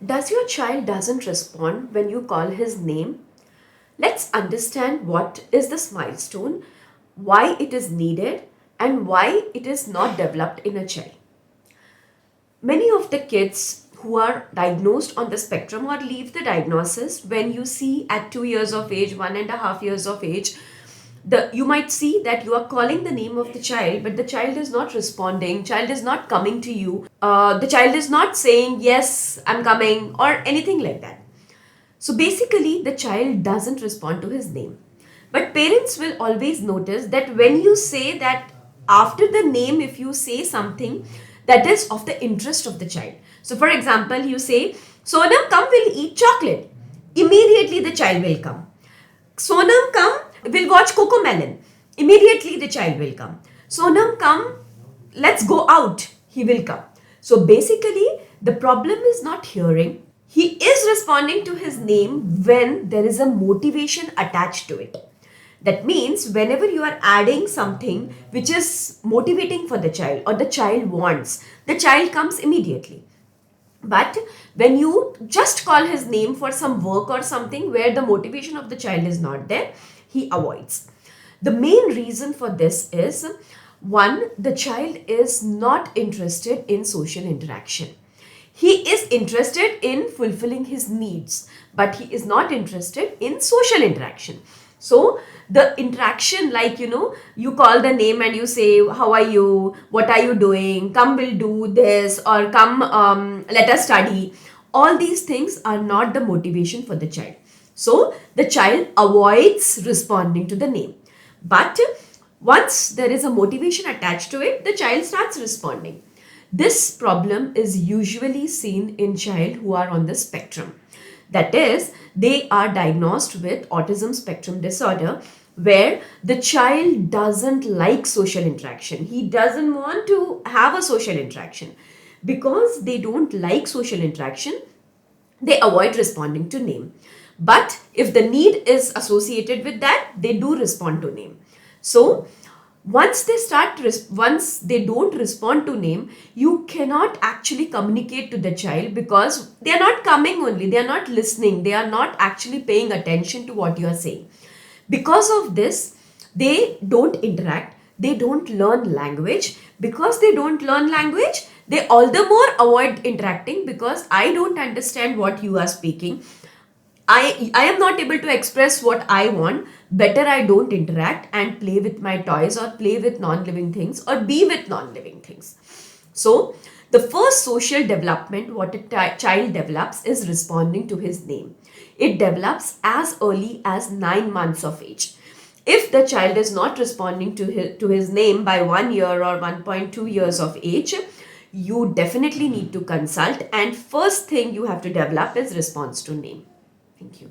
Does your child doesn't respond when you call his name? Let's understand what is this milestone, why it is needed, and why it is not developed in a child. Many of the kids who are diagnosed on the spectrum or leave the diagnosis, when you see at 2 years of age, 1.5 years of age, you might see that you are calling the name of the child, but the child is not responding, child is not coming to you, the child is not saying yes, I'm coming, or anything like that. So basically, the child doesn't respond to his name. But parents will always notice that when you say that after the name, if you say something that is of the interest of the child. So, for example, you say, Sonam, come, we'll eat chocolate. Immediately, the child will come. Sonam, come, we'll watch Coco Melon. Immediately, the child will come. Sonam, come, let's go out. He will come. So, basically, the problem is not hearing. He is responding to his name when there is a motivation attached to it. That means whenever you are adding something which is motivating for the child or the child wants, the child comes immediately. But when you just call his name for some work or something where the motivation of the child is not there, he avoids. The main reason for this is one, the child is not interested in social interaction. He is interested in fulfilling his needs, but he is not interested in social interaction. So the interaction, like, you call the name and you say, how are you? What are you doing? Come, we'll do this, or come, let us study. All these things are not the motivation for the child. So the child avoids responding to the name. But once there is a motivation attached to it, the child starts responding. This problem is usually seen in child who are on the spectrum. That is, they are diagnosed with autism spectrum disorder, where the child doesn't like social interaction. He doesn't want to have a social interaction. Because they don't like social interaction, they avoid responding to name. But if the need is associated with that, they do respond to name. So once they don't respond to name, you cannot actually communicate to the child, because they are not coming only, they are not listening, they are not actually paying attention to what you are saying. Because of this, they don't interact, they don't learn language. Because they don't learn language, they all the more avoid interacting, because I don't understand what you are speaking. I am not able to express what I want. Better I don't interact and play with my toys or play with non-living things or be with non-living things. So the first social development what a child develops is responding to his name. It develops as early as 9 months of age. If the child is not responding to his name by 1 year or 1.2 years of age, you definitely need to consult, and first thing you have to develop is response to name. Thank you.